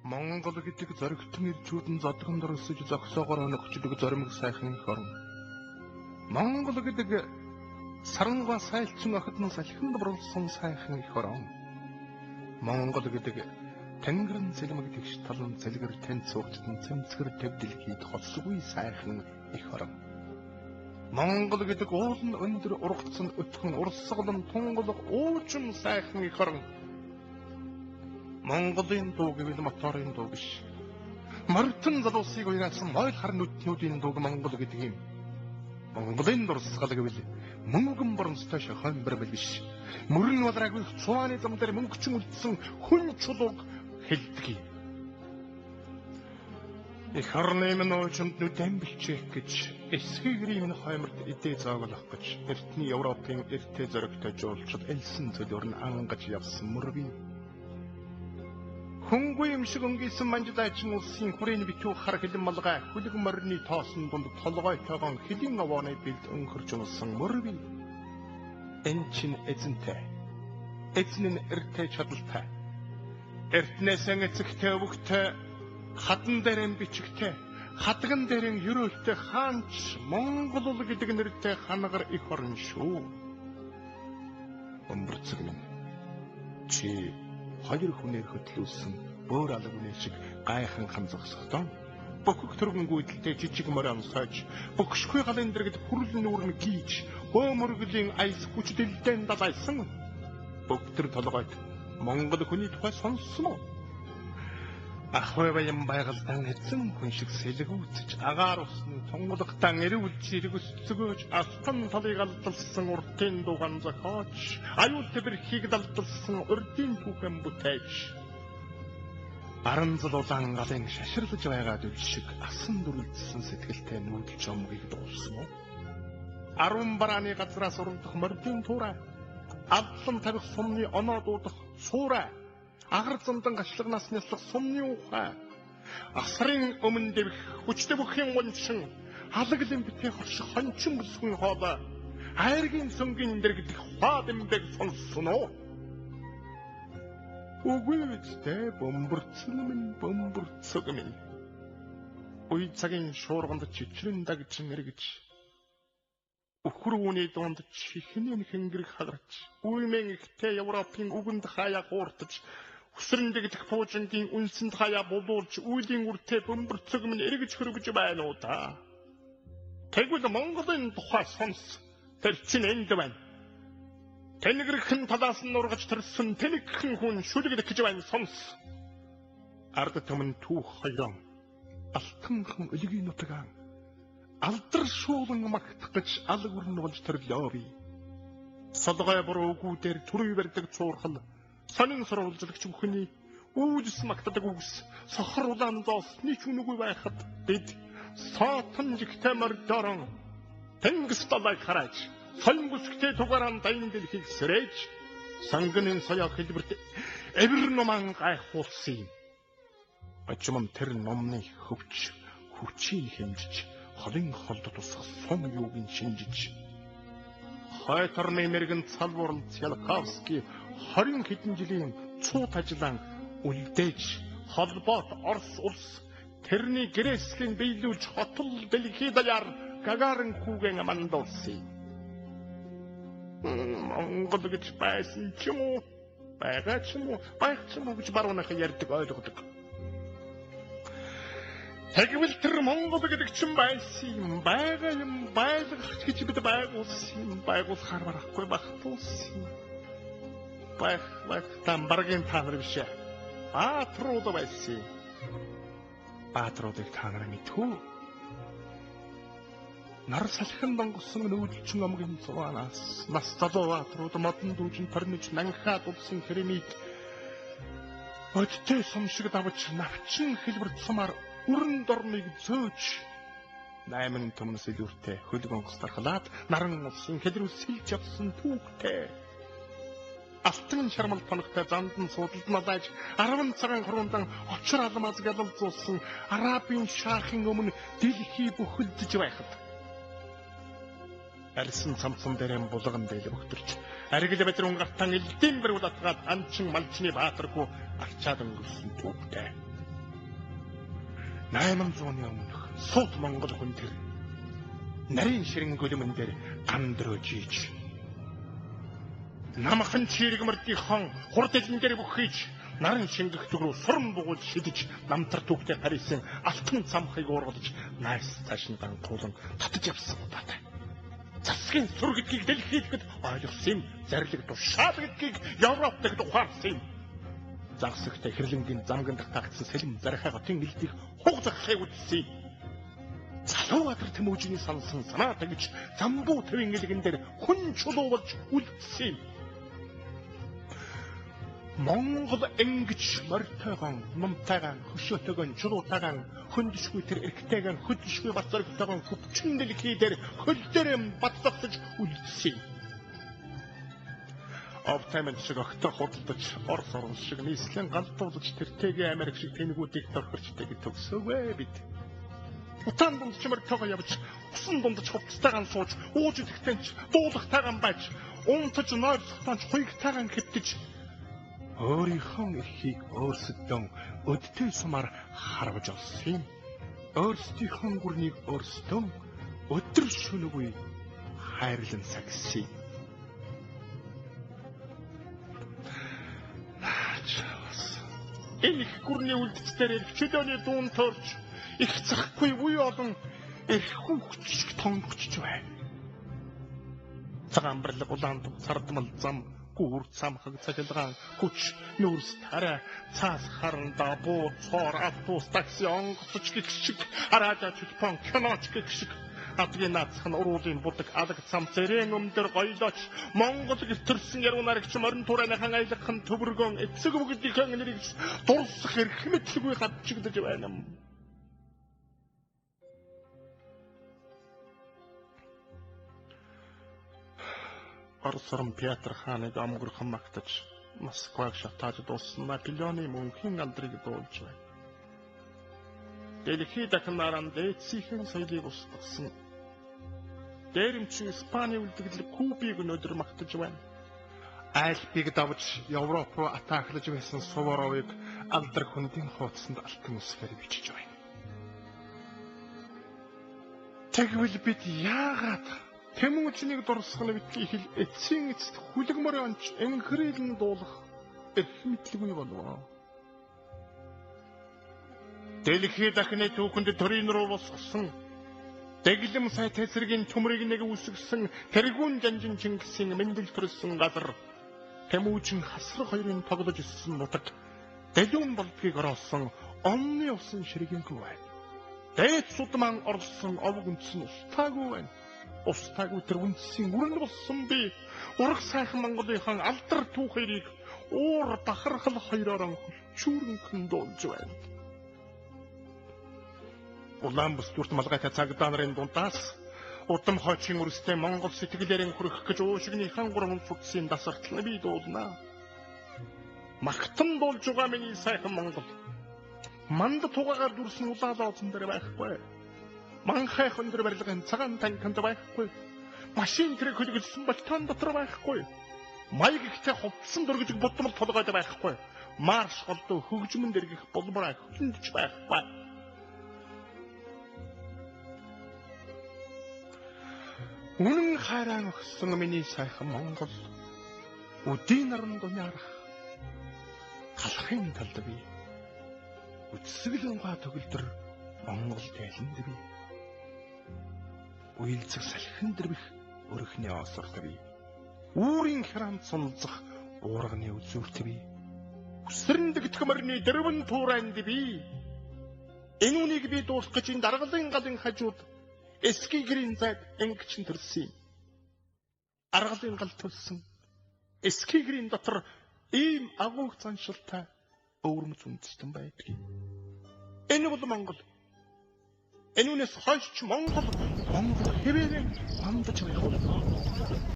Монгол гэдэг зоригтон ирчүүдэн зодгонд орсож зогсоогоор өнөгчдөг зоримог сайхан их орн. Монгол гэдэг сарангаа сайлчин охидн салхинд борлсон сайхан их орн. Монгол гэдэг тэнгэрэн цэлмэг тэгш талан цэлгэр тэн цугтдан цэмцгэр төвдөлхийд холсгүй сайхан их орн. Монгол гэдэг уулын өндөр ургацсан өтгөн урсгалан тунгалаг уужим сайхан их орн. Монголын дуу гэвэл моторын дуу биш. Мартан залуусыг уяасан мойл хар нүднүүдийн дуу Монгол гэдэг юм. Монголын дурсгал гэвэл мөнгөн боронстой шохоймбар биш. Мөрөн болраагүй цуааны зам дээр мөнгөчин үлдсэн хүн чулууг хэлдэг юм. Их орны минь уучимд нүдэн бичээх гэж эсхийгрийн хойморд эдээ зааглах гэж эртний Европын эртээ зоригтой жуулчид элсэн цөлөөр нь ангаж явсан мөрвийн Хөнгөө юм шиг өнгөсөн манжидаачин улсын хүрээний битүү хар хилэн малгай хүлэг морины тоосон дунд толгойтойгон хилэн овооны бэлд өнхөрж унсан мөрвий. Энэ чин эзэнтэй. Эзэн нь эртээ чадалтай. Эртнээсэн эцэгтэй өвөгтэй хатан дээрэн бичигтэй хатган дээрэн ерөөлтэй хаанч Монгол ул гэдэг нэртэй ханагар их орн шүү. Өмбөрцөг минь. Чи хоёр хүнээр хөтлүүлсэн бөөр алганы шиг гайхан ханзагсахтан бөхөг төргөн гүйдэлтэй жижиг морон сойж бөхшгүй галын дэргэд хүрэл нүүрн гийж хөөмөргөлийн айс хүч дэлдэн дадайсан бөгтөр толгойд Монгол хүний тухай сонссон уу? Ахвай баян байгальдан эзэн хүн шиг сэлгүүцэж агаар усны тунгалагтан эрүүл жирэг өсцөгөөж астан талыг алдалсан уртын дуган зохиож аюул тэвэрхийг далдалсан урдын түүхэн бүтээж баран зулуулан галын шаширлаж байгаад үл шиг асан дүрлэлсэн сэтгэлтэй нүүдэлж омгийг дууссан уу? 10 барааны газраас урандах мордын туурай адлан тавих сумны оноо дуудах суурай агар замдан гашлагнаас няслах сумны ухай асрын өмнө дэвх хүчтэй бүхэн унчин халаглын битээ хорших хончин бүсгүн хоолой хайргийн сөнгийн дэргдэх хаадэмбэг сонссон уу? Үгүй үстэй бөмбөрцөг минь. Уй цагийн шуурганд чичрэн дагчин эргэж өхрүүний дунд чихнэн хэнгэрэг хагарч үймэн ихтэй Европын үгэнд хаяа хууртаж хүсрэн дэгдэх пуужингийн үнсэнд хаяа булуулж үйлийн үртэй бөмбөрцөг минь эргэж хөргөж байна уу та? Тэгвэл Монголын тухай сонс. Тэр чинь энд байна. Тэнгэрхэн талаас нь ургаж төрсөн тэнэгхэн хүн шүлэгдэх гэж байна сонс. Ард түмэн түүх хоёрон алтанхан өлгийн нутагаан алдар шуулан магтах гэж алг өрн болж төрлөө би. Солгой буруугүүдээр төрөй барьдаг цуурхал сонин сурвалжлагч бүхний үүдс магтдаг үгс сохор улаан доосны ч үнэгүй байхад бид саатан жигтэй мордорон тэнгис далайг хараач сонин бүсгтэй тугаран дайн дэлхийг сэрэж санганы соёо хэлбэрт эвэр номан гайхуулсан юм. Бачмам тэр номны хөвч хүчийг хэмжиж холын холд тусах сум юуг нь шинжиж хойторны мэрэгэн цалбуурл Циалковский 20 хэдэн жилийн цуут ажиллан үлдээж холбоот Орос улс тэрний гэрээслийн биелүүлж хотол дэлхий даяар Гагарин хүүгэн амандуулсан. Монгол гэж байсан ч юм уу? Байгаа ч юм уу? Байх ч юм уу гэж баруунахаа ярьдаг ойлгодог. Тэгвэл тэр Монгол гэдэг чинь байсан юм. Байгаа юм байлгах гэж бид байгуулсан юм. Байгуулахаар барахгүй багтуулсан юм. Байх тамбаргийн танар биш. Баатрууд байсан. Баатруудыг танар мэдхүү. Нар салхин донгосон нүүдэлчин омгийн цугаанаас нас залуу баатрууд модон дүүжин торниж нанхаад улсын керамик өдтэй сум шиг давж навчин хэлбэр цумаар үрэн дорныг зөөж 8 төмнөс илүүртэй хөлөг онгоц тархалаад наран улсын хэлрүү сэлж явсан түүхтэй алтан шармал тоногтой зандан суудалд малайж 10 цагаан хуруудан очир алмаз галалзуулсан арабын шаахын өмнө дэлхий бүхэлдэж байхад арьсан цамцан дээрэн булган дээл өгтөрч аргил бадрун гартан элдэн бэр удатгаад анчин малчны баатаргүй арчаад өнгөрсөн түүхтэй 800 оны өмнөх сууд Монгол хүн тэр нарийн ширэн гөлмөн дээр гамдрож ийж намхан чирэг мөрдийнхон хурдэлэн дээр бүхийж наран шингэх рүү суран бугуул шидэж намтар түүхтэй харьсан алтан цамхыг уургалж найс цаашиндан туулан татж явсан удаатай. Засгийн сур гэдгийг дэлхийд ойлгосон юм. Зарлиг тушаал гэдгийг Европ дахид ухаарсан юм. Загсагтай хэрлэнгийн замганд таагдсан сэлэм зархай хотын элдийг хугацахыг үзсэн юм. Залуугатар тэмүүжний сансан санаа тагж замбуу төвийн элгэн дээр хүн чулуулж үлдсэн юм. Монгол ингэж морьтойгон, номтойгон, хөшөөтойгон, чулуутайгон, хөндөшгүй тэр эрэгтэйгон, хөдөлшгүй бас зоригтойгон хөвчин дэлхий дээр хөл дээрээ бацлагсаж үлдсэн. Овтаймын шиг огтой худалдаж, орс орон шиг нийслэн галдуулж тэртэйгээ Америк шиг тэнэгүүдийг торхорчтэйг төгсөөгөө бид. Утаан дунд ч морьтойгоо явж, усан дунд ч хувцастайгаан сууж, ууж идэхтэнч, дуулахтайгаан байж, унтаж нойрсохтойч хуйгтайгаан хэвтэж өөрийнхөө эрхийг өөрсдөө өдтэй сумаар харваж олсон юм. Өөрсдийнхөө гүрнийг өөрсдөө өдөр шөнөгүй хайрлан сагсан. Энэ их гүрний үлдэцээр чөлөөний дуун төрж их захгүй үе олон эрхүү хүчиг тонгочж байна. Цагаан барлаг улаан сардмал зам гүр самхаг цагилгаан хүч нүүрс тарай цаас харанда буу цоор автобус такси онгоцч гихшиг араажаач пон киноч гихшиг адгийн наацхан уруулын будаг алаг цам зэрэн өмдөр гоёлооч Монгол гэртэрсэн яруу нарагч морин турааныхан айлгхан төвөргөн эцэг бүгдийнхэн нэрийгс дурсах эрх мэдлгүй гадчигдэж байна. Оросрон Петр хааныг амгөрхан магтаж Москваг шатааж дууссан Наполеоны мөнхийн алдрыг дуулж байна. Дэлхийд дахинаран дээдсийн соёлыг устгасан. Дээрэмчин Испани үлдэгдэл Кубыг өнөөдөр магтаж байна. Альпийг давж Европ руу атаклаж байсан Суворовыг алдар хөндийн хуудсанд алтан усгаар бичиж байна. Тэгвэл бид яагаад тэмүүжнийг дурсгал битгий хэл эцсийн эцэст хүлэгмөр онч энхрэлэн дуулах эрх мэдлгүй болов. Дэлхий дахны түүхэнд төрийн рүү босгосон дэглэм сай тэсэргийн төмрийг нэг үсгсэн тэргүүн жанжин Чингисийн мэндэл төрсөн газар тэмүүжин хасрах хоёрын тоглож ирсэн нутаг дэлүүн болдгийг ороосон онны усан ширгэнгүй байна. Дээд судман орсон овг үндэс нь устаагүй байна. Устаагүй тэр үндэсийн үрэн болсон би ураг сайхан Монголынхан алдар түүхэрийг уур бахархал хоёроор чүүрэнхэн дуулж байна. Улаан бүс дүрт малгайтай цагдаа нарын дундаас удам хойчийн үрстэй Монгол сэтгэлээрэн хүрэх гэж уушигныхан гурван судсын дасартал би дуулнаа. Магтан дуулж байгаа миний сайхан Монгол. Манд тугаагаар дүрсэн улаалаоцсон дээр байхгүй. Манхай хөндөр барилгын цагаан танканд байхгүй. Машин тэрэг хөлгөлсөн балтаан дотор байхгүй. Маяг ихтэй хувцсан дөргөж будмал толгойд байхгүй. Марш голдоо хөгжмөн дэргэх болбороо хөлөндж байхгүй. Үнэн хайран өгсөн миний сайхан Монгол. Үдийн наран дуниарах халахын талд би. Үтсгэлэн га төгөлдөр Монгол тайланд би. Уйлцэг салхин дэрбэх өрхний осорт би. Үүрийн храмд сунцах уурганы үзүүрт би. Үсрэндэгдэх морины дэрвэн туурайнд би. Энэ үнийг би дуусгах гэж энэ даргалын галын хажууд эскигрийн зайд энгчин төрсөн. Аргалын гал төлсөн. Эскигрийн дотор ийм агуух заншилтай өвөрмөц үндэстэн байдаг. Энэ бол Монгол. Энэ үнээс хойш Монгол хэвээрээ хандаж байх болно.